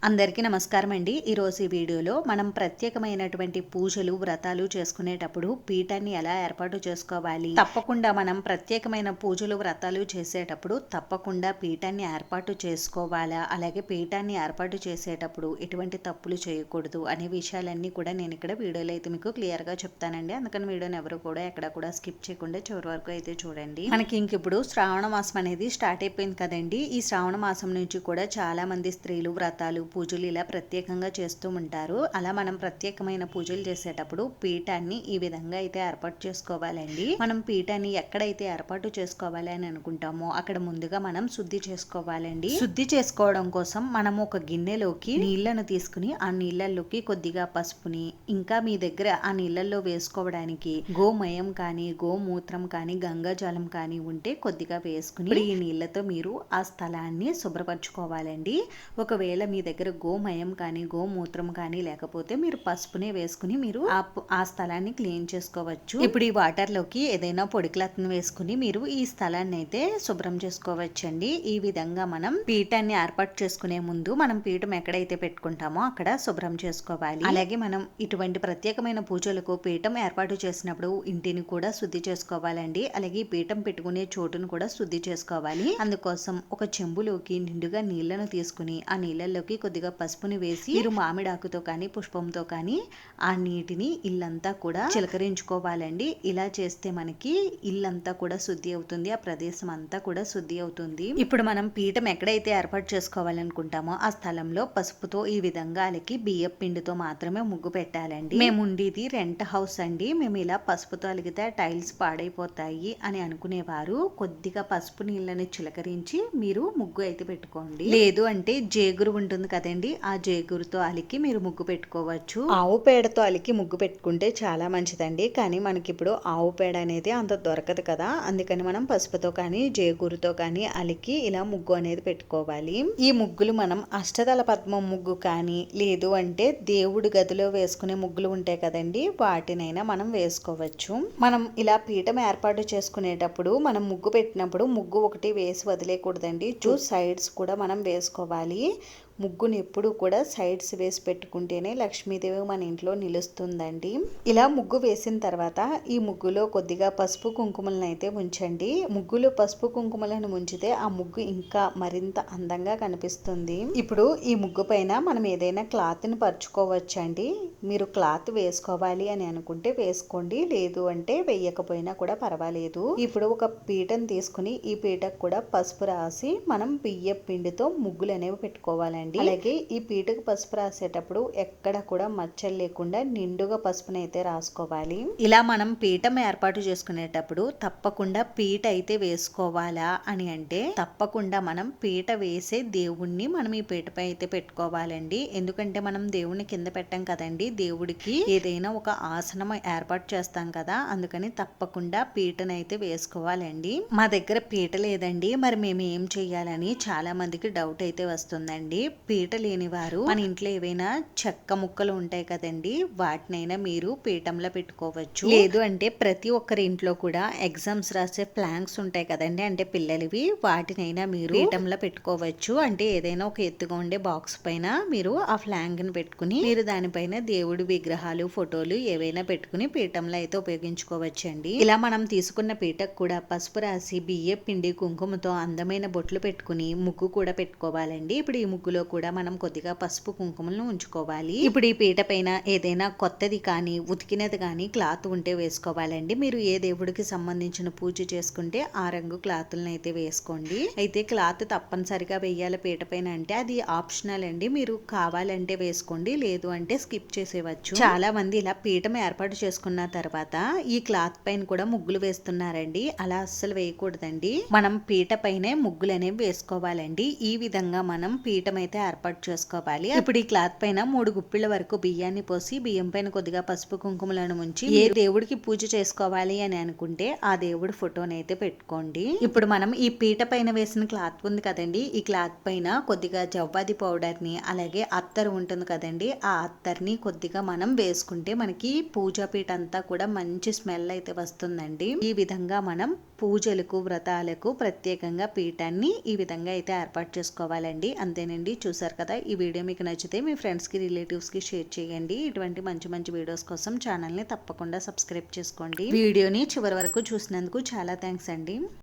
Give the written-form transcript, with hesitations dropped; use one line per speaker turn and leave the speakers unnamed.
అందరికీ నమస్కారం అండి. ఈరోజు ఈ వీడియోలో మనం ప్రత్యేకమైనటువంటి పూజలు వ్రతాలు చేసుకునేటప్పుడు పీఠాన్ని ఎలా ఏర్పాటు చేసుకోవాలి, తప్పకుండా మనం ప్రత్యేకమైన పూజలు వ్రతాలు చేసేటప్పుడు తప్పకుండా పీఠాన్ని ఏర్పాటు చేసుకోవాలా, అలాగే పీఠాన్ని ఏర్పాటు చేసేటప్పుడు ఎటువంటి తప్పులు చేయకూడదు అనే విషయాలన్నీ కూడా నేను ఇక్కడ వీడియోలో అయితే మీకు క్లియర్గా చెప్తానండి. అందుకని వీడియోని ఎవరు కూడా ఎక్కడ కూడా స్కిప్ చేయకుండా చివరి వరకు అయితే చూడండి. మనకి ఇంక ఇప్పుడు శ్రావణ మాసం అనేది స్టార్ట్ అయిపోయింది కదండి. ఈ శ్రావణ మాసం నుంచి కూడా చాలా మంది స్త్రీలు వ్రతాలు పూజలు ఇలా ప్రత్యేకంగా చేస్తూ ఉంటారు. అలా మనం ప్రత్యేకమైన పూజలు చేసేటప్పుడు పీఠాన్ని ఈ విధంగా అయితే ఏర్పాటు చేసుకోవాలండి. మనం పీఠాన్ని ఎక్కడైతే ఏర్పాటు చేసుకోవాలి అని అనుకుంటామో అక్కడ ముందుగా మనం శుద్ధి చేసుకోవాలండి. శుద్ధి చేసుకోవడం కోసం మనం ఒక గిన్నెలోకి నీళ్లను తీసుకుని ఆ నీళ్లలోకి కొద్దిగా పసుపుని, ఇంకా మీ దగ్గర ఆ నీళ్లలో వేసుకోవడానికి గోమయం కానీ గోమూత్రం కానీ గంగాజలం కానీ ఉంటే కొద్దిగా వేసుకుని ఈ నీళ్లతో మీరు ఆ స్థలాన్ని శుభ్రపరచుకోవాలండి. ఒకవేళ మీ దగ్గర గోమయం కానీ గోమూత్రం కానీ లేకపోతే మీరు పసుపునే వేసుకుని మీరు ఆ స్థలాన్ని క్లీన్ చేసుకోవచ్చు. ఇప్పుడు ఈ వాటర్ లోకి ఏదైనా పొడి క్లాత్ ను వేసుకుని మీరు ఈ స్థలాన్ని అయితే శుభ్రం చేసుకోవచ్చండి. ఈ విధంగా మనం పీఠాన్ని ఏర్పాటు చేసుకునే ముందు మనం పీఠం ఎక్కడైతే పెట్టుకుంటామో అక్కడ శుభ్రం చేసుకోవాలి. అలాగే మనం ఇటువంటి ప్రత్యేకమైన పూజలకు పీఠం ఏర్పాటు చేసినప్పుడు ఇంటిని కూడా శుద్ధి చేసుకోవాలండి. అలాగే ఈ పీఠం పెట్టుకునే చోటును కూడా శుద్ధి చేసుకోవాలి. అందుకోసం ఒక చెంబులోకి నిండుగా నీళ్లను తీసుకుని ఆ నీళ్ళల్లోకి కొద్దిగా పసుపుని వేసి మీరు మామిడాకుతో కానీ పుష్పంతో కానీ ఆ నీటిని ఇల్లంతా కూడా చిలకరించుకోవాలండి. ఇలా చేస్తే మనకి ఇల్లంతా కూడా శుద్ధి అవుతుంది, ఆ ప్రదేశం అంతా కూడా శుద్ధి అవుతుంది. ఇప్పుడు మనం పీఠం ఎక్కడైతే ఏర్పాటు చేసుకోవాలనుకుంటామో ఆ స్థలంలో పసుపుతో ఈ విధంగా అలికి బియ్యం పిండితో మాత్రమే ముగ్గు పెట్టాలండి. మేము ఉండేది రెంట్ హౌస్ అండి. మేము ఇలా పసుపుతో అలిగితే టైల్స్ పాడైపోతాయి అని అనుకునేవారు కొద్దిగా పసుపు నీళ్ళని చిలకరించి మీరు ముగ్గు అయితే పెట్టుకోండి. లేదు అంటే జేగురు ఉంటుంది కదండి, ఆ జేగురుతో అలికి మీరు ముగ్గు పెట్టుకోవచ్చు. ఆవు పేడతో అలికి ముగ్గు పెట్టుకుంటే చాలా మంచిదండి. కానీ మనకి ఇప్పుడు ఆవు పేడ అనేది అంత దొరకదు కదా, అందుకని మనం పసుపుతో కానీ జేగురుతో కానీ అలికి ఇలా ముగ్గు అనేది పెట్టుకోవాలి. ఈ ముగ్గులు మనం అష్టదళ పద్మం ముగ్గు కానీ లేదు అంటే దేవుడి గదిలో వేసుకునే ముగ్గులు ఉంటాయి కదండి, వాటినైనా మనం వేసుకోవచ్చు. మనం ఇలా పీఠం ఏర్పాటు చేసుకునేటప్పుడు మనం ముగ్గు పెట్టినప్పుడు ముగ్గు ఒకటి వేసి వదిలేయకూడదండి. సైడ్స్ కూడా మనం వేసుకోవాలి. ముగ్గుని ఎప్పుడు కూడా సైడ్స్ వేసి పెట్టుకుంటేనే లక్ష్మీదేవి మన ఇంట్లో నిలుస్తుందండి. ఇలా ముగ్గు వేసిన తర్వాత ఈ ముగ్గులో కొద్దిగా పసుపు కుంకుమలను అయితే ఉంచండి. ముగ్గులో పసుపు కుంకుమలను ఉంచితే ఆ ముగ్గు ఇంకా మరింత అందంగా కనిపిస్తుంది. ఇప్పుడు ఈ ముగ్గు పైన మనం ఏదైనా క్లాత్ ని పరుచుకోవచ్చండి. మీరు క్లాత్ వేసుకోవాలి అని అనుకుంటే వేసుకోండి, లేదు అంటే వేయకపోయినా కూడా పర్వాలేదు. ఇప్పుడు ఒక పీటను తీసుకుని ఈ పీటకు కూడా పసుపు రాసి మనం బియ్యం పిండితో ముగ్గులు అనేవి పెట్టుకోవాలండి. అలాగే ఈ పీటకు పసుపు రాసేటప్పుడు ఎక్కడ కూడా మచ్చలు లేకుండా నిండుగా పసుపుని అయితే రాసుకోవాలి. ఇలా మనం పీఠం ఏర్పాటు చేసుకునేటప్పుడు తప్పకుండా పీట అయితే వేసుకోవాలా అని అంటే తప్పకుండా మనం పీట వేసే దేవుణ్ణి మనం ఈ పీటపై అయితే పెట్టుకోవాలండి. ఎందుకంటే మనం దేవుణ్ణి కింద పెట్టాం కదండి, దేవుడికి ఏదైనా ఒక ఆసనం ఏర్పాటు చేస్తాం కదా, అందుకని తప్పకుండా పీటను అయితే వేసుకోవాలండి. మా దగ్గర పీట లేదండి, మరి మేము ఏం చెయ్యాలని చాలా మందికి డౌట్ అయితే వస్తుందండి. పీట లేని వారు మన ఇంట్లో ఏవైనా చెక్క ముక్కలు ఉంటాయి కదండి, వాటినైనా మీరు పీఠంలో పెట్టుకోవచ్చు. లేదు అంటే ప్రతి ఒక్కరి ఇంట్లో కూడా ఎగ్జామ్స్ రాసే ప్లాంక్స్ ఉంటాయి కదండి, అంటే పిల్లలవి, వాటినైనా మీరు పీఠంలో పెట్టుకోవచ్చు. అంటే ఏదైనా ఒక ఎత్తుగా ఉండే బాక్స్ పైన మీరు ఆ ఫ్లాంక్ ని పెట్టుకుని మీరు దానిపైన దేవుడి విగ్రహాలు ఫోటోలు ఏవైనా పెట్టుకుని పీఠంలో అయితే ఉపయోగించుకోవచ్చండి. ఇలా మనం తీసుకున్న పీటకు కూడా పసుపు రాసి బియ్యం పిండి కుంకుమతో అందమైన బొట్లు పెట్టుకుని ముగ్గు కూడా పెట్టుకోవాలండి. ఇప్పుడు ఈ ముగ్గులో కూడా మనం కొద్దిగా పసుపు కుంకుమలను ఉంచుకోవాలి. ఇప్పుడు ఈ పీట పైన ఏదైనా కొత్తది కానీ ఉతికినది కానీ క్లాత్ ఉంటే వేసుకోవాలండి. మీరు ఏ దేవుడికి సంబంధించిన పూజ చేసుకుంటే ఆ రంగు క్లాతులను అయితే వేసుకోండి. అయితే క్లాత్ తప్పనిసరిగా వేయాలి పీట పైన అంటే అది ఆప్షనల్ అండి, మీరు కావాలంటే వేసుకోండి, లేదు అంటే స్కిప్ చేసేవచ్చు. చాలా మంది ఇలా పీఠం ఏర్పాటు చేసుకున్న తర్వాత ఈ క్లాత్ పైన కూడా ముగ్గులు వేస్తున్నారండి. అలా అస్సలు వేయకూడదండి. మనం పీట పైనే ముగ్గులు అనేవి వేసుకోవాలండి. ఈ విధంగా మనం పీఠం అయితే ఏర్పాటు చేసుకోవాలి. ఇప్పుడు ఈ క్లాత్ పైన 3 గుప్పిళ్ళ వరకు బియ్యాన్ని పోసి బియ్యం పైన కొద్దిగా పసుపు కుంకుమలను ఉంచి ఏ దేవుడికి పూజ చేసుకోవాలి అని అనుకుంటే ఆ దేవుడి ఫోటోని అయితే పెట్టుకోండి. ఇప్పుడు మనం ఈ పీట పైన వేసిన క్లాత్ ఉంది కదండి, ఈ క్లాత్ పైన కొద్దిగా జవ్వాది పౌడర్ ని అలాగే అత్తరు ఉంటుంది కదండి, ఆ అత్తర్ని కొద్దిగా మనం వేసుకుంటే మనకి పూజా పీట అంతా కూడా మంచి స్మెల్ అయితే వస్తుందండి. ఈ విధంగా మనం పూజలకు వ్రతాలకు ప్రత్యేకంగా పీఠాన్ని ఈ విధంగా అయితే ఏర్పాటు చేసుకోవాలండి. అంతేనండి, చూసారు కదా, ఈ వీడియో మీకు నచ్చితే మీ ఫ్రెండ్స్కి రిలేటివ్స్కి షేర్ చేయండి. ఇటువంటి మంచి మంచి వీడియోస్ కోసం ఛానల్ని తప్పకుండా సబ్స్క్రైబ్ చేసుకోండి. వీడియోని చివరి వరకు చూసినందుకు చాలా థ్యాంక్స్ అండి.